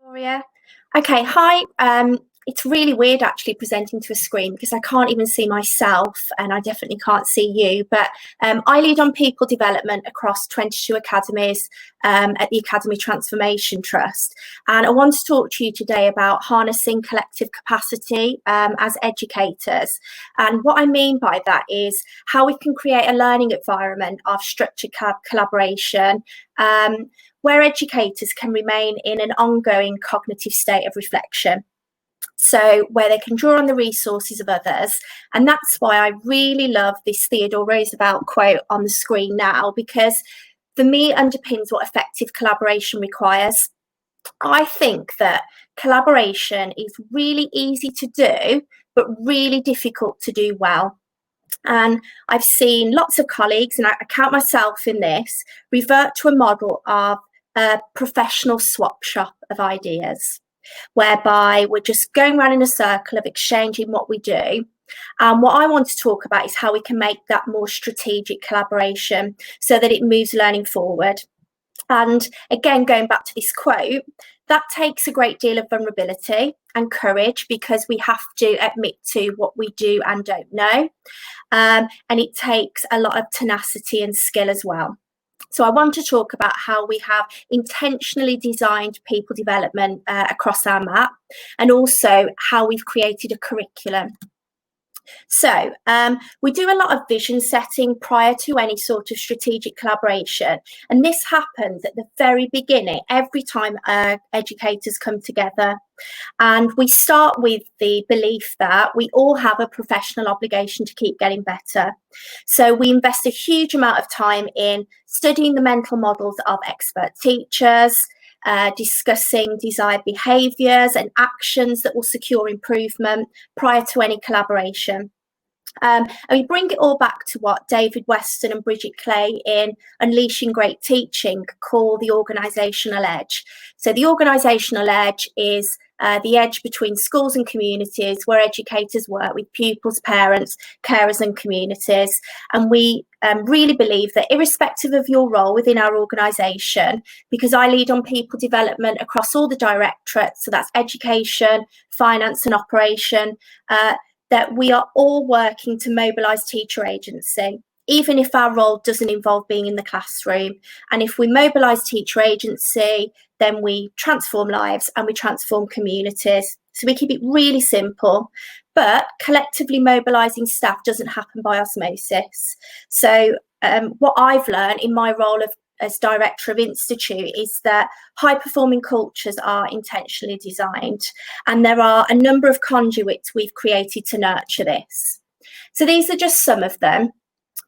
Victoria. Okay, hi. It's really weird actually presenting to a screen because I can't even see myself and I definitely can't see you. But I lead on people development across 22 academies at the Academy Transformation Trust. And I want to talk to you today about harnessing collective capacity as educators. And what I mean by that is how we can create a learning environment of structured collaboration, where educators can remain in an ongoing cognitive state of reflection. So where they can draw on the resources of others. And that's why I really love this Theodore Roosevelt quote on the screen now, because for me, it underpins what effective collaboration requires. I think that collaboration is really easy to do, but really difficult to do well. And I've seen lots of colleagues, and I count myself in this, revert to a model of a professional swap shop of ideas, whereby we're just going around in a circle of exchanging what we do. And what I want to talk about is how we can make that more strategic collaboration so that it moves learning forward. And again, going back to this quote, that takes a great deal of vulnerability and courage because we have to admit to what we do and don't know. And it takes a lot of tenacity and skill as well. So I want to talk about how we have intentionally designed people development across our map, and also how we've created a curriculum. So we do a lot of vision setting prior to any sort of strategic collaboration. And this happens at the very beginning, every time educators come together. And we start with the belief that we all have a professional obligation to keep getting better. So we invest a huge amount of time in studying the mental models of expert teachers, discussing desired behaviours and actions that will secure improvement prior to any collaboration. And we bring it all back to what David Weston and Bridget Clay in Unleashing Great Teaching call the organisational edge. So the organisational edge is the edge between schools and communities where educators work with pupils, parents, carers and communities. And we really believe that irrespective of your role within our organisation, because I lead on people development across all the directorates, so that's education, finance and operation, that we are all working to mobilise teacher agency, even if our role doesn't involve being in the classroom. And if we mobilise teacher agency, then we transform lives and we transform communities. So we keep it really simple, but collectively mobilising staff doesn't happen by osmosis. So what I've learned in my role as director of institute is that high performing cultures are intentionally designed, and there are a number of conduits we've created to nurture this. So these are just some of them,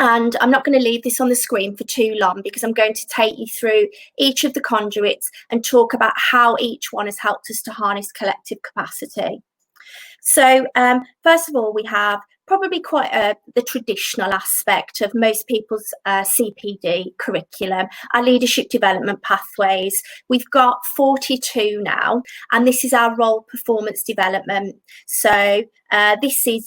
and I'm not going to leave this on the screen for too long because I'm going to take you through each of the conduits and talk about how each one has helped us to harness collective capacity. So first of all, we have probably quite the traditional aspect of most people's CPD curriculum, our leadership development pathways. We've got 42 now, and this is our role performance development. So this is,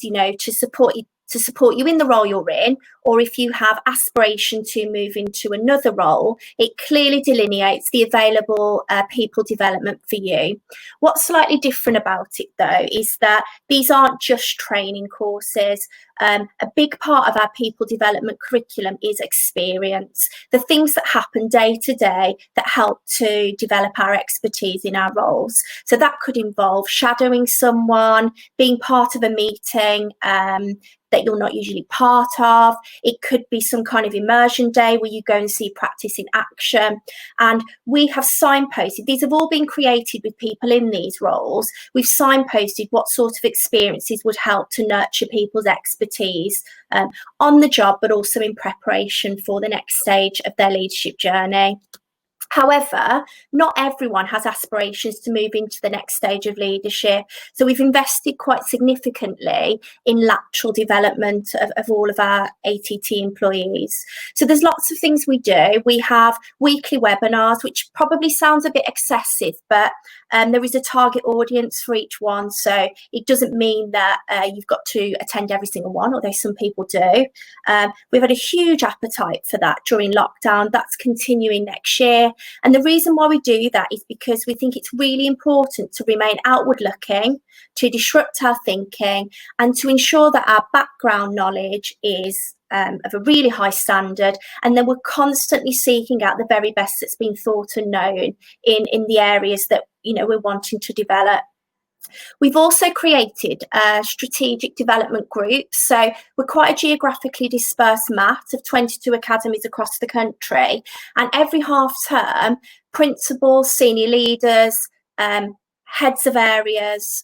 to support you in the role you're in, or if you have aspiration to move into another role, it clearly delineates the available people development for you. What's slightly different about it though is that these aren't just training courses. A big part of our people development curriculum is experience, the things that happen day to day that help to develop our expertise in our roles. So that could involve shadowing someone, being part of a meeting that you're not usually part of. It could be some kind of immersion day where you go and see practice in action. And we have signposted, these have all been created with people in these roles. We've signposted what sort of experiences would help to nurture people's expertise on the job, but also in preparation for the next stage of their leadership journey. However, not everyone has aspirations to move into the next stage of leadership. So we've invested quite significantly in lateral development of all of our ATT employees. So there's lots of things we do. We have weekly webinars, which probably sounds a bit excessive, but there is a target audience for each one. So it doesn't mean that you've got to attend every single one, although some people do. We've had a huge appetite for that during lockdown. That's continuing next year. And the reason why we do that is because we think it's really important to remain outward looking, to disrupt our thinking, and to ensure that our background knowledge is of a really high standard, and then we're constantly seeking out the very best that's been thought and known in the areas that we're wanting to develop. We've also created a strategic development group. So we're quite a geographically dispersed mat of 22 academies across the country. And every half term, principals, senior leaders, heads of areas,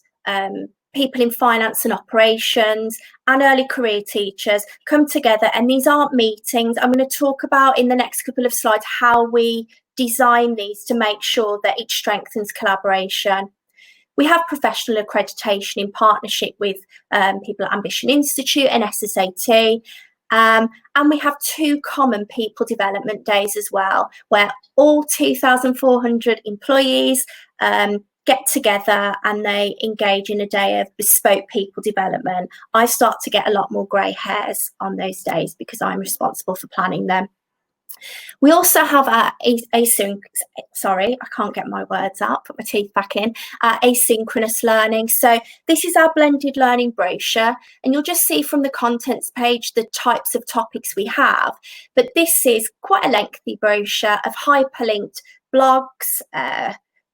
people in finance and operations, and early career teachers come together. And these aren't meetings. I'm going to talk about in the next couple of slides how we design these to make sure that it strengthens collaboration. We have professional accreditation in partnership with people at Ambition Institute and SSAT. And we have 2 common people development days as well, where all 2,400 employees get together and they engage in a day of bespoke people development. I start to get a lot more grey hairs on those days because I'm responsible for planning them. We also have our sorry, I can't get my words out, put my teeth back in, asynchronous learning. So this is our blended learning brochure, and you'll just see from the contents page the types of topics we have. But this is quite a lengthy brochure of hyperlinked blogs,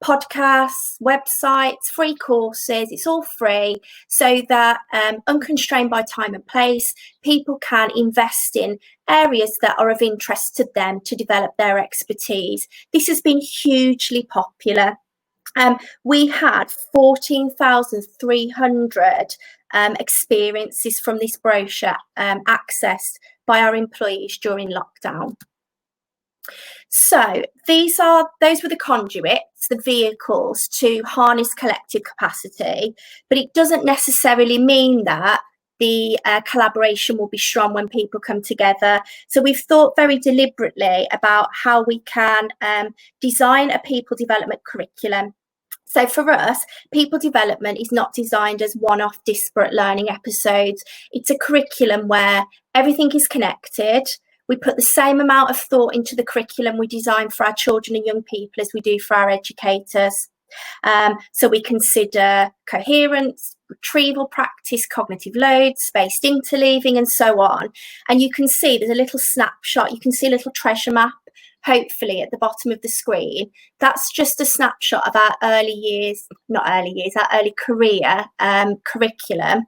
podcasts, websites, free courses. It's all free so that unconstrained by time and place, people can invest in areas that are of interest to them to develop their expertise. This has been hugely popular. We had 14,300 experiences from this brochure accessed by our employees during lockdown. So those were the conduits, the vehicles to harness collective capacity, but it doesn't necessarily mean that the collaboration will be strong when people come together. So we've thought very deliberately about how we can design a people development curriculum. So for us, people development is not designed as one-off disparate learning episodes. It's a curriculum where everything is connected. We put the same amount of thought into the curriculum we design for our children and young people as we do for our educators. So we consider coherence, retrieval practice, cognitive loads, spaced interleaving, and so on. And you can see there's a little snapshot. You can see a little treasure map, hopefully, at the bottom of the screen. That's just a snapshot of our our early career curriculum.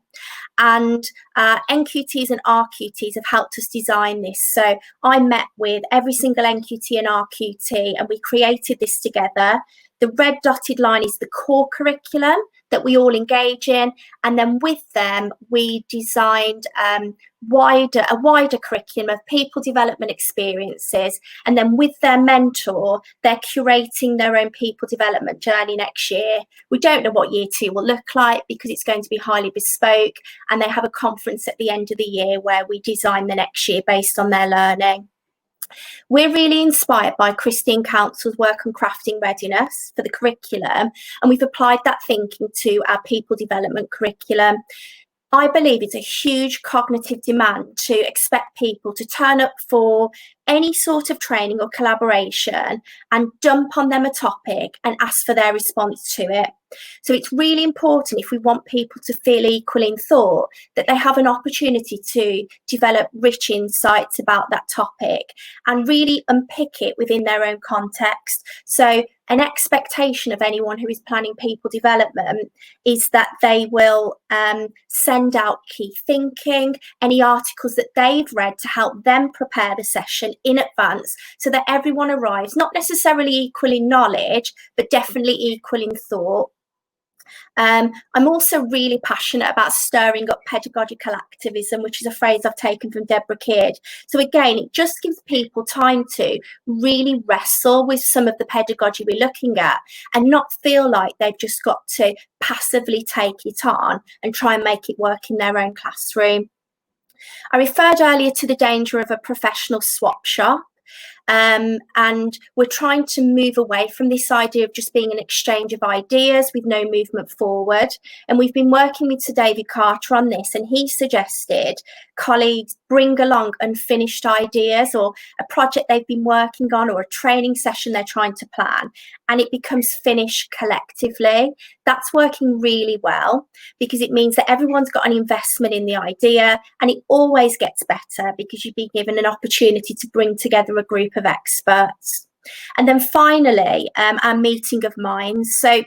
And NQTs and RQTs have helped us design this. So I met with every single NQT and RQT, and we created this together. The red dotted line is the core curriculum that we all engage in. And then with them, we designed a wider curriculum of people development experiences. And then with their mentor, they're curating their own people development journey next year. We don't know what year 2 will look like because it's going to be highly bespoke. And they have a conference at the end of the year where we design the next year based on their learning. We're really inspired by Christine Council's work on crafting readiness for the curriculum, and we've applied that thinking to our people development curriculum. I believe it's a huge cognitive demand to expect people to turn up for any sort of training or collaboration and dump on them a topic and ask for their response to it. So it's really important, if we want people to feel equal in thought, that they have an opportunity to develop rich insights about that topic and really unpick it within their own context. So an expectation of anyone who is planning people development is that they will send out key thinking, any articles that they've read to help them prepare the session in advance, so that everyone arrives not necessarily equal in knowledge, but definitely equal in thought. I'm also really passionate about stirring up pedagogical activism, which is a phrase I've taken from Deborah Kidd. So again, it just gives people time to really wrestle with some of the pedagogy we're looking at and not feel like they've just got to passively take it on and try and make it work in their own classroom. I referred earlier to the danger of a professional swap shop. And we're trying to move away from this idea of just being an exchange of ideas with no movement forward. And we've been working with Sir David Carter on this, and he suggested colleagues bring along unfinished ideas or a project they've been working on or a training session they're trying to plan, and it becomes finished collectively. That's working really well because it means that everyone's got an investment in the idea, and it always gets better because you've been given an opportunity to bring together a group of experts. And then finally, our meeting of minds. So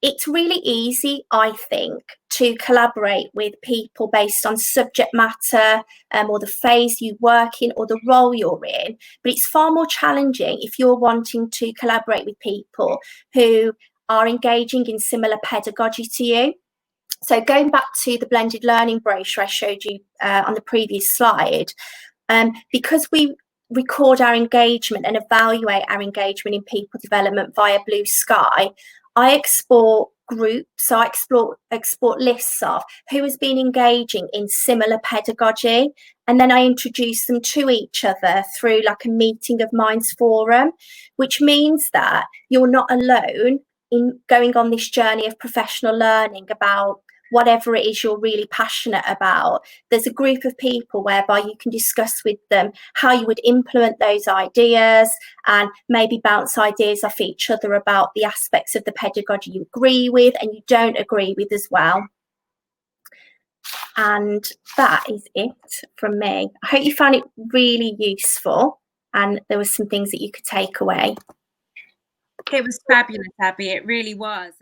it's really easy, I think, to collaborate with people based on subject matter or the phase you work in or the role you're in. But it's far more challenging if you're wanting to collaborate with people who are engaging in similar pedagogy to you. So going back to the blended learning brochure I showed you on the previous slide, because we record our engagement and evaluate our engagement in people development via Blue Sky, I export groups, so I export lists of who has been engaging in similar pedagogy, and then I introduce them to each other through like a meeting of minds forum, which means that you're not alone in going on this journey of professional learning about whatever it is you're really passionate about. There's a group of people whereby you can discuss with them how you would implement those ideas and maybe bounce ideas off each other about the aspects of the pedagogy you agree with and you don't agree with as well. And that is it from me. I hope you found it really useful and there were some things that you could take away. It was fabulous, Abby. It really was.